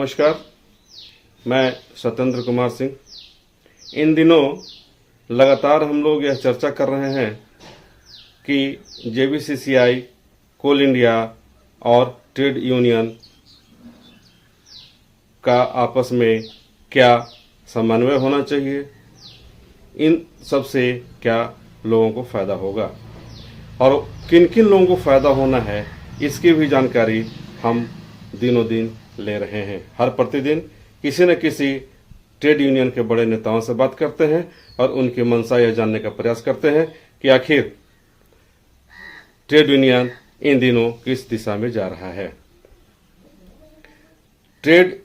नमस्कार, मैं सत्येंद्र कुमार सिंह। इन दिनों लगातार हम लोग यह चर्चा कर रहे हैं कि जेबीसीसीआई, कोल इंडिया और ट्रेड यूनियन का आपस में क्या समन्वय होना चाहिए, इन सब से क्या लोगों को फ़ायदा होगा और किन किन लोगों को फ़ायदा होना है, इसकी भी जानकारी हम दिनों दिन ले रहे हैं। हर प्रतिदिन किसी न किसी ट्रेड यूनियन के बड़े नेताओं से बात करते हैं और उनकी मंशा यह जानने का प्रयास करते हैं कि आखिर ट्रेड यूनियन इन दिनों किस दिशा में जा रहा है। ट्रेड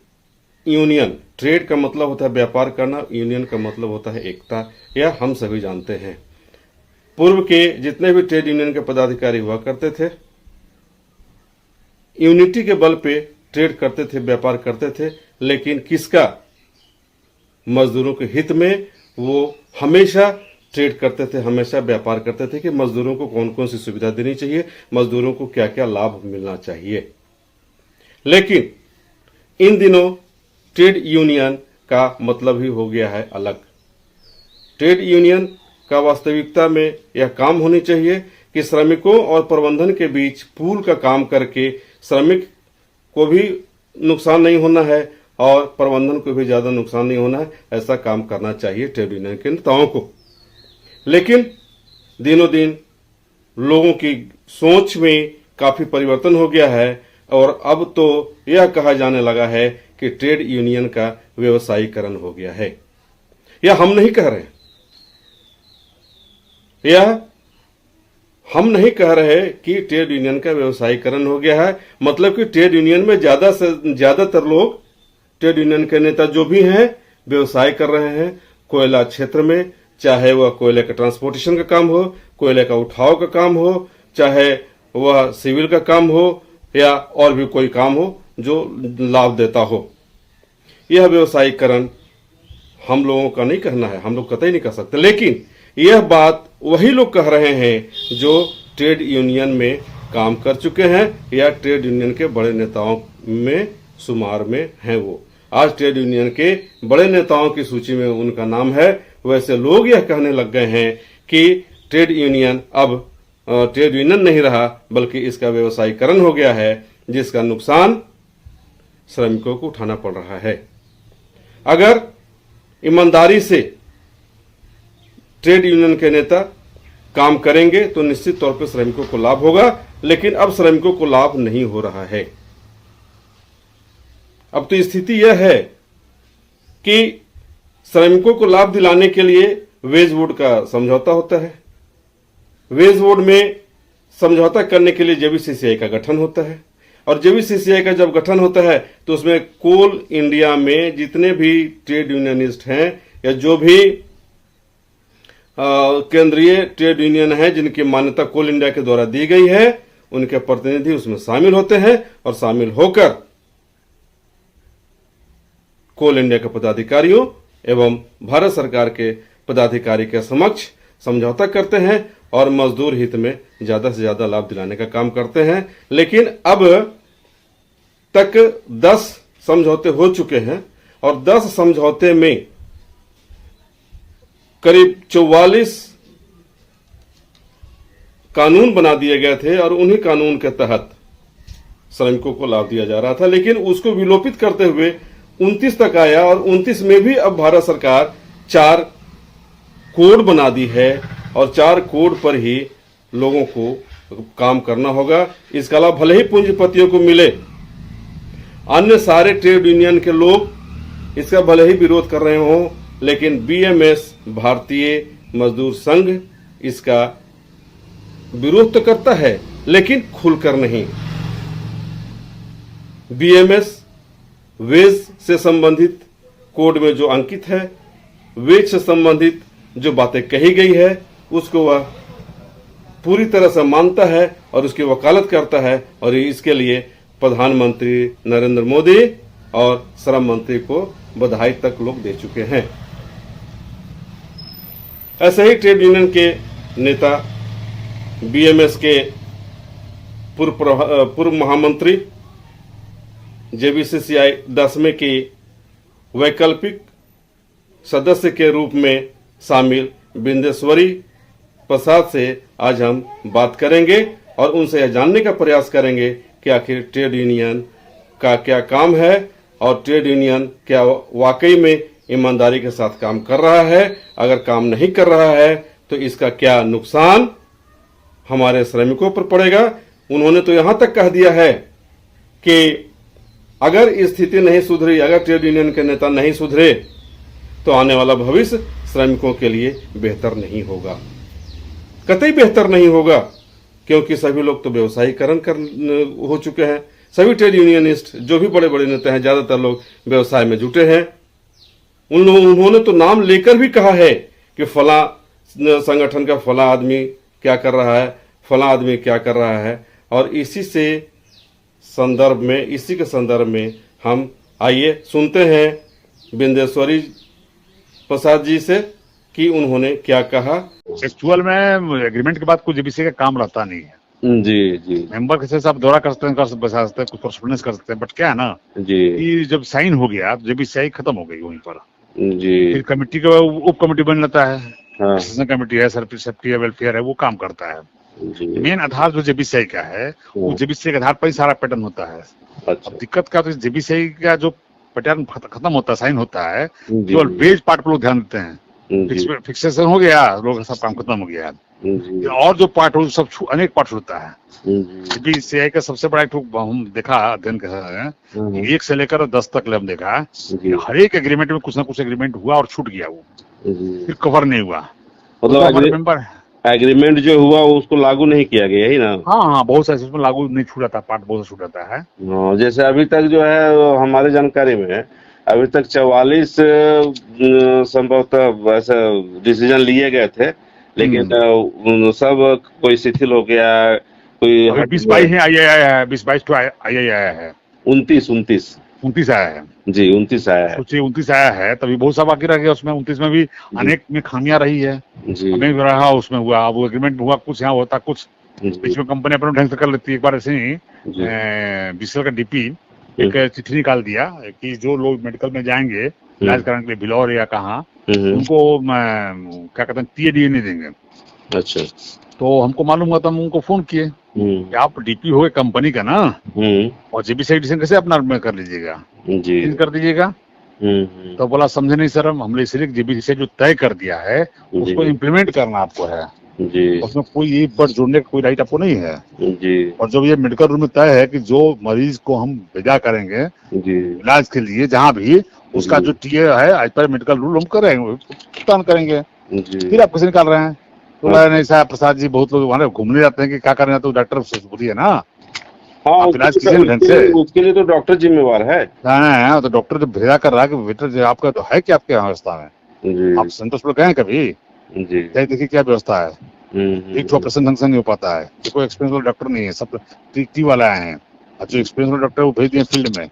यूनियन, ट्रेड का मतलब होता है व्यापार करना, यूनियन का मतलब होता है एकता। यह हम सभी जानते हैं। पूर्व के जितने भी ट्रेड यूनियन के पदाधिकारी हुआ करते थे, यूनिटी के बल पे ट्रेड करते थे, व्यापार करते थे, लेकिन किसका? मजदूरों के हित में वो हमेशा ट्रेड करते थे, हमेशा व्यापार करते थे कि मजदूरों को कौन कौन सी सुविधा देनी चाहिए, मजदूरों को क्या क्या लाभ मिलना चाहिए। लेकिन इन दिनों ट्रेड यूनियन का मतलब ही हो गया है अलग। ट्रेड यूनियन का वास्तविकता में यह काम होनी चाहिए कि श्रमिकों और प्रबंधन के बीच पूल का काम करके श्रमिक को भी नुकसान नहीं होना है और प्रबंधन को भी ज्यादा नुकसान नहीं होना है। ऐसा काम करना चाहिए ट्रेड यूनियन के नेताओं को। लेकिन दिनों दिन लोगों की सोच में काफी परिवर्तन हो गया है और अब तो यह कहा जाने लगा है कि ट्रेड यूनियन का व्यवसायीकरण हो गया है। यह हम नहीं कह रहे, यह हम नहीं कह रहे कि ट्रेड यूनियन का व्यवसायीकरण हो गया है। मतलब कि ट्रेड यूनियन में ज्यादा से ज्यादातर लोग, ट्रेड यूनियन के नेता जो भी हैं, व्यवसाय कर रहे हैं कोयला क्षेत्र में, चाहे वह कोयले का ट्रांसपोर्टेशन का काम हो, कोयले का उठाव का काम हो, चाहे वह सिविल का काम हो या और भी कोई काम हो जो लाभ देता हो। यह व्यवसायीकरण हम लोगों का नहीं कहना है, हम लोग कतई नहीं कह सकते। लेकिन यह बात वही लोग कह रहे हैं जो ट्रेड यूनियन में काम कर चुके हैं या ट्रेड यूनियन के बड़े नेताओं में शुमार में हैं। वो आज ट्रेड यूनियन के बड़े नेताओं की सूची में उनका नाम है। वैसे लोग यह कहने लग गए हैं कि ट्रेड यूनियन अब ट्रेड यूनियन नहीं रहा, बल्कि इसका व्यवसायीकरण हो गया है, जिसका नुकसान श्रमिकों को उठाना पड़ रहा है। अगर ईमानदारी से ट्रेड यूनियन के नेता काम करेंगे तो निश्चित तौर पर श्रमिकों को लाभ होगा, लेकिन अब श्रमिकों को लाभ नहीं हो रहा है। अब तो स्थिति यह है कि श्रमिकों को लाभ दिलाने के लिए वेज बोर्ड का समझौता होता है। वेज बोर्ड में समझौता करने के लिए जेबीसीसीआई का गठन होता है और जेबीसीसीआई का जब गठन होता है तो उसमें कोल इंडिया में जितने भी ट्रेड यूनियनिस्ट हैं या जो भी केंद्रीय ट्रेड यूनियन है जिनकी मान्यता कोल इंडिया के द्वारा दी गई है, उनके प्रतिनिधि उसमें शामिल होते हैं और शामिल होकर कोल इंडिया के पदाधिकारियों एवं भारत सरकार के पदाधिकारी के समक्ष समझौता करते हैं और मजदूर हित में ज्यादा से ज्यादा लाभ दिलाने का काम करते हैं। लेकिन अब तक 10 समझौते हो चुके हैं और 10 समझौते में करीब 44 कानून बना दिए गए थे और उन्हीं कानून के तहत श्रमिकों को लाभ दिया जा रहा था। लेकिन उसको विलोपित करते हुए 29 तक आया और 29 में भी अब भारत सरकार 4 कोड बना दी है और 4 कोड पर ही लोगों को काम करना होगा। इसका लाभ भले ही पूंजीपतियों को मिले, अन्य सारे ट्रेड यूनियन के लोग इसका भले ही विरोध कर रहे हों, लेकिन बीएमएस, भारतीय मजदूर संघ, इसका विरोध तो करता है लेकिन खुलकर नहीं। बीएमएस वेज से संबंधित कोड में जो अंकित है, वेज से संबंधित जो बातें कही गई है, उसको वह पूरी तरह से मानता है और उसकी वकालत करता है और इसके लिए प्रधानमंत्री नरेंद्र मोदी और श्रम मंत्री को बधाई तक लोग दे चुके हैं। ऐसे ही ट्रेड यूनियन के नेता बीएमएस के पूर्व महामंत्री जेबीसीसीआई 10वें के वैकल्पिक सदस्य के रूप में शामिल बिंदेश्वरी प्रसाद से आज हम बात करेंगे और उनसे यह जानने का प्रयास करेंगे कि आखिर ट्रेड यूनियन का क्या काम है और ट्रेड यूनियन क्या वाकई में ईमानदारी के साथ काम कर रहा है। अगर काम नहीं कर रहा है तो इसका क्या नुकसान हमारे श्रमिकों पर पड़ेगा। उन्होंने तो यहां तक कह दिया है कि अगर स्थिति नहीं सुधरी, अगर ट्रेड यूनियन के नेता नहीं सुधरे तो आने वाला भविष्य श्रमिकों के लिए बेहतर नहीं होगा, कतई बेहतर नहीं होगा, क्योंकि सभी लोग तो व्यवसायीकरण हो चुके हैं। सभी ट्रेड यूनियनिस्ट जो भी बड़े बड़े नेता हैं, ज्यादातर लोग व्यवसाय में जुटे हैं। उन्होंने तो नाम लेकर भी कहा है कि फला संगठन का फला आदमी क्या कर रहा है, फला आदमी क्या कर रहा है। और इसी के संदर्भ में हम आइए सुनते हैं बिंदेश्वरी प्रसाद जी से कि उन्होंने क्या कहा। एक्चुअल में एग्रीमेंट के बाद कुछ जेबीसी का काम रहता नहीं है। जी जी, मेंबर के साथ दौरा कर सकते हैं, बसा सकते हैं, कुछ कॉरेस्पॉन्डेंस कर सकते हैं, बट क्या है ना जी कि जब साइन हो गया तो जेबीसीआई खत्म हो गई वहीं पर। जी, फिर कमेटी का उप कमेटी बन जाता है, हाँ कमेटी है, सेफ्टी है, वेलफेयर है, वो काम करता है। जी, मेन आधार जो जेबीसीआई का है वो जेबीसीआई के आधार पर ही सारा पैटर्न होता है। अच्छा अब दिक्कत क्या होती है, जेबीसीआई का जो पैटर्न खत्म होता है, साइन होता है, जी, केवल वेज पार्ट पर लोग ध्यान देते हैं। जी फिक्सेशन हो गया, लोग सब काम खत्म हो गया। जी, और जो पार्ट हो सब अनेक पार्ट होता है। जी, जेबीसीआई का सबसे बड़ा एक हम देखा अध्ययन कर रहे हैं, 1 से लेकर 10 तक हम देखा कि हर एक एग्रीमेंट में कुछ ना कुछ एग्रीमेंट हुआ और छूट गया, वो जी। फिर कवर नहीं हुआ। मतलब तो हमारे मेंबर, एग्रीमेंट जो हुआ उसको लागू नहीं किया गया, यही ना। हाँ, बहुत सारे उसमें लागू नहीं छूट जाता, पार्ट बहुत छूट जाता है। हाँ, जैसे अभी तक जो है हमारे जानकारी में अभी तक 44 संभवतः ऐसा डिसीजन लिए गए थे, लेकिन सब कोई शिथिल हो गया, कोई अभी 20-22 है, आया है, 20-22 तो आया है, 29 29 आया है जी, 29 आया है। सोचिए, 29 आया है, तभी बहुत सा बाकी रह गया उसमें। 29 में भी अनेक में खामियां रही है, जी अनेक रहा उसमें हुआ। अब एग्रीमेंट हुआ कुछ, यहाँ होता कुछ, बीच में कंपनी अपने ढंग से कर लेती है। एक बार ऐसे ही बीसीएल का डीपी एक चिट्ठी निकाल दिया कि जो लोग मेडिकल में जाएंगे इलाज कराने के लिए बिलौर या कहाँ, उनको क्या कहते हैं टीएडीए नहीं देंगे। अच्छा, तो हमको मालूम हुआ तो हम उनको फोन किए कि आप डीपी हो कंपनी का ना, और जेबीसीआई डिसीजन कैसे अपना में कर लीजिएगा, जी कर दीजिएगा। तो बोला समझे नहीं सर, हमने इसलिए जेबीसीआई जो तय कर दिया है उसको इम्प्लीमेंट करना आपको है, जी उसमें कोई एक बार जुड़ने का कोई राइट आपको नहीं है। जी, और जब ये मेडिकल रूल में तय है कि जो मरीज को हम भेजा करेंगे जी इलाज के लिए जहाँ भी, उसका जो टीए है आज पर मेडिकल रूल हम करेंगे, भुगतान करेंगे, जी। फिर आप कैसे निकाल रहे हैं। तो नहीं साहब प्रसाद जी, बहुत लोग वहाँ घूमने जाते हैं कि क्या कर रहे हैं, तो डॉक्टर से बोलिए ना, हाँ, आप इलाज कीजिए ढंग से। उसके लिए तो डॉक्टर जिम्मेवार है। हाँ, तो डॉक्टर जब भेजा कर रहा है कि बेटर आपका तो है क्या आपके यहाँ व्यवस्था में, जी आप संतोष पर गए कभी, जी, देखिए क्या व्यवस्था है। एक तो ऑपरेशन ढंग से नहीं हो पाता है, कोई एक्सपीरियंस वाला डॉक्टर नहीं है, सब टी वाला आए हैं, और जो एक्सपीरियंस वाला डॉक्टर वो भेज दिए फील्ड में।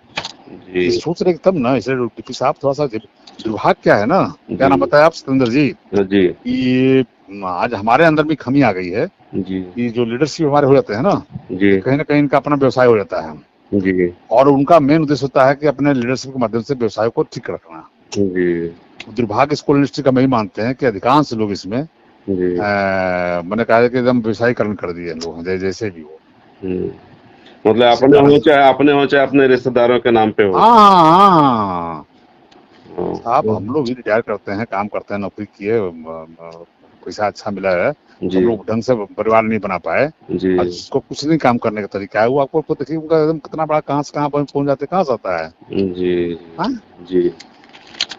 जी सोच रहे तब ना, इसलिए डीपी साहब थोड़ा सा विभाग क्या है ना, क्या नाम बताया आप सतेंद्र जी, जी कि आज हमारे अंदर भी कमी आ गई है जी, कि जो लीडरशिप हमारे हो जाते हैं ना, जी कहीं ना कहीं इनका अपना व्यवसाय हो जाता है, जी, और उनका मेन उद्देश्य होता है कि अपने लीडरशिप के माध्यम से व्यवसाय को ठीक रखना। जी, दुर्भाग्य स्कूल इंडस्ट्री का हम यही मानते हैं कि अधिकांश लोग इसमें जी, मैंने कहा कि एकदम व्यवसायीकरण कर दिए लोग, जैसे भी हो। मतलब अपने हो चाहे अपने रिश्तेदारों के नाम पे हो। हाँ, आप हम लोग भी रिटायर करते हैं, काम करते हैं, नौकरी किए, पैसा अच्छा मिला है, सब लोग ढंग से परिवार नहीं बना पाए, और जिसको कुछ नहीं काम करने का तरीका है, वो आपको देखिए उनका एकदम कितना बड़ा कहाँ से कहाँ पहुंच जाते, कहाँ से आता है। जी जी,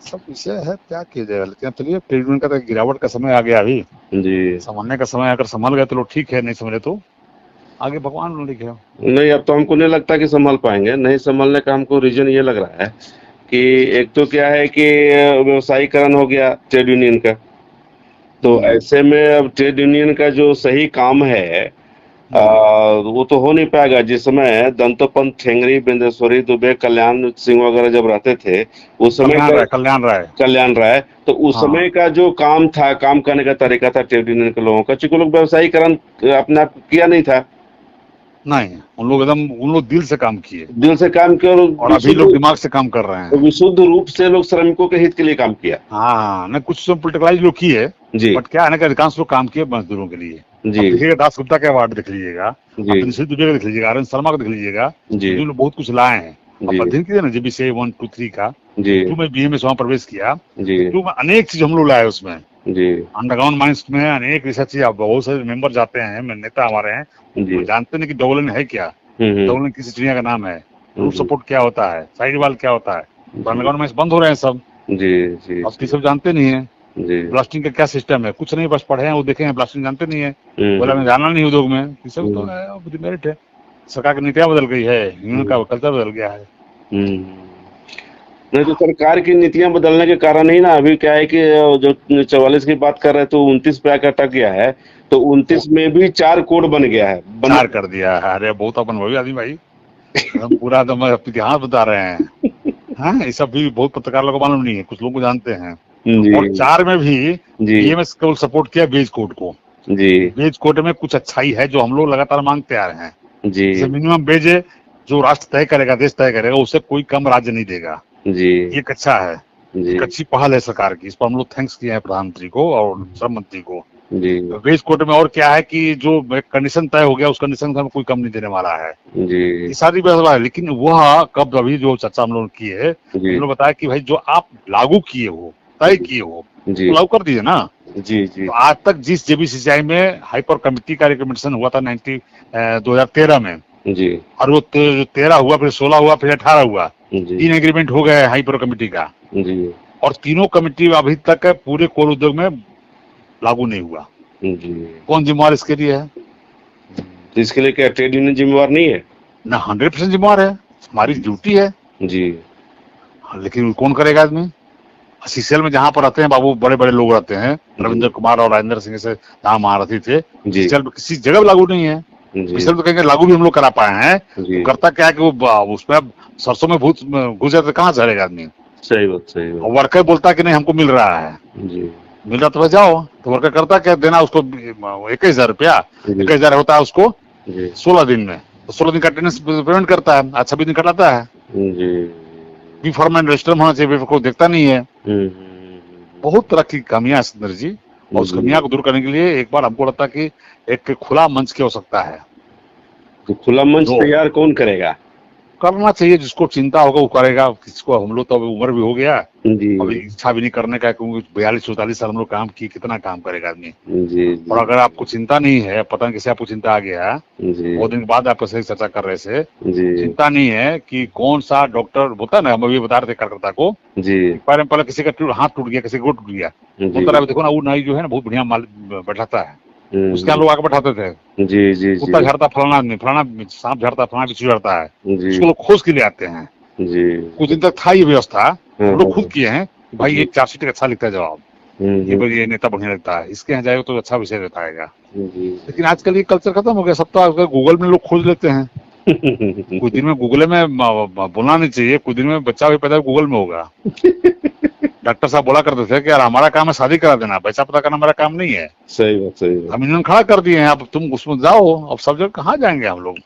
सब विषय है, क्या किया जाएगा। लेकिन चलिए, ट्रेड यूनियन का तो गिरावट का समय आ गया, अभी जी संभालने का समय, अगर संभाल गए तो लोग ठीक है, नहीं समझे तो आगे भगवान ने लिखे। नहीं, अब तो हमको नहीं लगता कि संभाल पाएंगे। नहीं संभालने का हमको रीजन ये लग रहा है कि एक तो क्या है कि व्यवसायीकरण हो गया ट्रेड यूनियन का, तो ऐसे में अब ट्रेड यूनियन का जो सही काम है वो तो हो नहीं पाएगा। जिस समय दंतोपंत, ठेंगरी, बिंदेश्वरी, दुबे, कल्याण सिंह वगैरह जब रहते थे उस समय कल्याण राय, तो उस समय का जो काम था, काम करने का तरीका था ट्रेड यूनियन के लोगों का, चूंकि लोग व्यवसायीकरण अपने आप किया नहीं था, नहीं, उन लोग दिल से काम किए दिल से काम किया और अभी लोग दिमाग से काम कर रहे हैं। विशुद्ध रूप से लोग श्रमिकों के हित के लिए काम किया। हाँ, न कुछ तो पोलिटिकलाइज लोग किए, जी बट क्या है ना कि अधिकांश लोग काम किए मजदूरों के लिए। जी अब देखिएगा दास गुप्ता के अवार्ड देख लीजिएगा, जी आप निश्चित दुबे का देख लीजिएगा, आर एन शर्मा का देख लीजिएगा, जी जो लोग बहुत कुछ लाए हैं। जी अब अध्ययन कीजिए ना JBCI 1, 2, 3 का, जी जो मैं BMS वहाँ प्रवेश किया, जी जो में अनेक चीज हम लोग लाए उसमें, जी अंडरग्राउंड माइंस में अनेक रिसर्च चीज। अब बहुत सारे मेंबर जाते हैं, नेता हमारे हैं, जी वो जानते नहीं कि डबल है क्या, डबल किसी चिड़िया का नाम है, रूट सपोर्ट क्या होता है, साइड वाल क्या होता है। अंडरग्राउंड माइंस बंद हो रहे हैं सब, जी जी अब ये सब जानते नहीं है। जी ब्लास्टिंग का क्या सिस्टम है, कुछ नहीं, बस पढ़े हैं, वो देखे हैं, ब्लास्टिंग जानते नहीं है। बोला हम्म, मैं जाना नहीं उद्योग में, ये सब तो है, मेरिट है। सरकार की नीतियां बदल गई है, यूनियन का कल्चर बदल गया है। नहीं तो सरकार की नीतियां बदलने के कारण ही ना, अभी क्या है कि जो 44 की बात कर रहे हैं तो 29 पे आकर अटक गया है, तो 29 में भी 4 कोड बन गया है, चार कर दिया है। अरे बहुत अपन वही आदमी भाई, हम पूरा एकदम इतिहास बता रहे हैं। हाँ, ये सब भी बहुत पत्रकार लोगों को मालूम नहीं है, कुछ लोग को जानते हैं। जी और 4 में भी जी BMS केवल सपोर्ट किया वेज कोड को। जी वेज कोड में कुछ अच्छाई है जो हम लोग लगातार मांगते आ रहे हैं। जी जैसे मिनिमम वेज जो राष्ट्र तय करेगा, देश तय करेगा, उससे कोई कम राज्य नहीं देगा। जी ये एक अच्छा है, जी एक अच्छी पहल है सरकार की। इस पर हम लोग थैंक्स किए हैं प्रधानमंत्री को और श्रम मंत्री को। जी वेज कोड में और क्या है कि जो कंडीशन तय हो गया उस कंडीशन का कोई कम नहीं देने वाला है। जी ये सारी व्यवस्था है, लेकिन वह कब अभी जो चर्चा हम लोग की है, जी हम लोग बताया कि भाई जो आप लागू किए हो, तय किए हो, जी तो लागू कर दीजिए ना। जी जी तो आज तक जिस JBCCI में हाइपर कमेटी का रिकमेंडेशन हुआ था 2013 में, जी और वो 13 हुआ, फिर 16 हुआ, फिर 18 हुआ, जी 3 एग्रीमेंट हो गए हाइपर कमेटी का, जी और तीनों कमेटी अभी तक पूरे कोल उद्योग में लागू नहीं हुआ। जी कौन जिम्मेवार इसके लिए है? तो इसके लिए क्या ट्रेड यूनियन जिम्मेवार नहीं है? ना 100% जिम्मेवार है, हमारी ड्यूटी है, जी लेकिन कौन करेगा आदमी? CCL में जहाँ पर रहते हैं बाबू, बड़े बड़े लोग रहते हैं, रविंद्र कुमार और राजेंद्र सिंह से जहाँ महारथी थे, जी CCL में किसी जगह भी लागू नहीं है। जी CCL तो कहेंगे लागू भी हम लोग करा पाए हैं, जी तो करता क्या है कि वो उसमें सरसों में भूत घुस जाते, कहाँ चलेगा आदमी? सही बात और वर्कर बोलता है कि नहीं हमको मिल रहा है, जी मिल रहा तो बस जाओ, तो वर्कर करता क्या, देना उसको 21,000 रुपया, जी 21,000 होता है उसको जी 16 दिन में, तो 16 दिन का अटेंडेंस पेमेंट करता है, आज 26 दिन कटाता है। जी बी फॉर्मेट रजिस्टर होना चाहिए, कोई देखता नहीं है। बहुत तरह की कमियां है सुंदर जी, और उस कमियां को दूर करने के लिए एक बार हमको लगता है कि एक खुला मंच की आवश्यकता है। तो खुला मंच तैयार कौन करेगा? करना चाहिए, जिसको चिंता होगा वो करेगा, किसको, हम लोग तो अभी उम्र भी हो गया, जी अभी इच्छा भी नहीं करने का, क्योंकि 42-44 साल हम लोग काम किए, कितना काम करेगा आदमी। जी और अगर आपको चिंता नहीं है, पता नहीं कैसे आपको चिंता आ गया, जी बहुत दिन के बाद आपको सही चर्चा कर रहे थे, जी चिंता नहीं है कि कौन सा डॉक्टर होता है ना, हम अभी बता रहे थे कार्यकर्ता को, जी पहले किसी का हाथ टूट गया, किसी का गोड़ टूट गया, जी होता है, देखो ना वो नाई जो है ना बहुत बढ़िया माल बैठाता है, उसके यहाँ लोग आके बैठाते थे, जी जी कुत्ता झड़ता फलाना आदमी, फलाना सांप झड़ता, फलाना बिच्छू झड़ता है, जी उसको लोग खोज के लिए आते हैं। जी कुछ दिन तक था ये व्यवस्था, हम लोग खुद किए हैं कि भाई ये चार्जशीट अच्छा लिखता है जवाब, ये नेता बढ़िया लगता है, इसके यहाँ जाएगा तो अच्छा विषय रहता है। जी लेकिन आजकल ये कल्चर खत्म हो गया, सब तो आजकल गूगल में लोग खोज लेते हैं। कुछ दिन में गूगल में बोलना नहीं चाहिए, कुछ दिन में बच्चा भी पैदा गूगल में होगा। डॉक्टर साहब बोला करते थे कि यार हमारा काम है शादी करा देना, बच्चा पता करना हमारा काम नहीं है। सही बात हम इन्होंने खड़ा कर दिए हैं, अब तुम उसमें जाओ, अब सब जगह कहाँ जाएंगे हम लोग?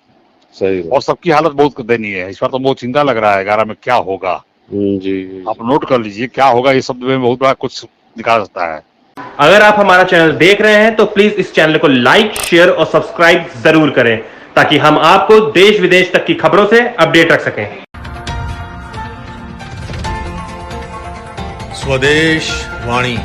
सही और सबकी हालत बहुत दयनीय है, इस बार तो बहुत चिंता लग रहा है 11 में क्या होगा। जी आप नोट कर लीजिए क्या होगा, ये शब्द में बहुत बड़ा कुछ निकाल सकता है। अगर आप हमारा चैनल देख रहे हैं तो प्लीज इस चैनल को लाइक, शेयर और सब्सक्राइब जरूर करें, ताकि हम आपको देश विदेश तक की खबरों से अपडेट रख सकें। स्वदेश वाणी।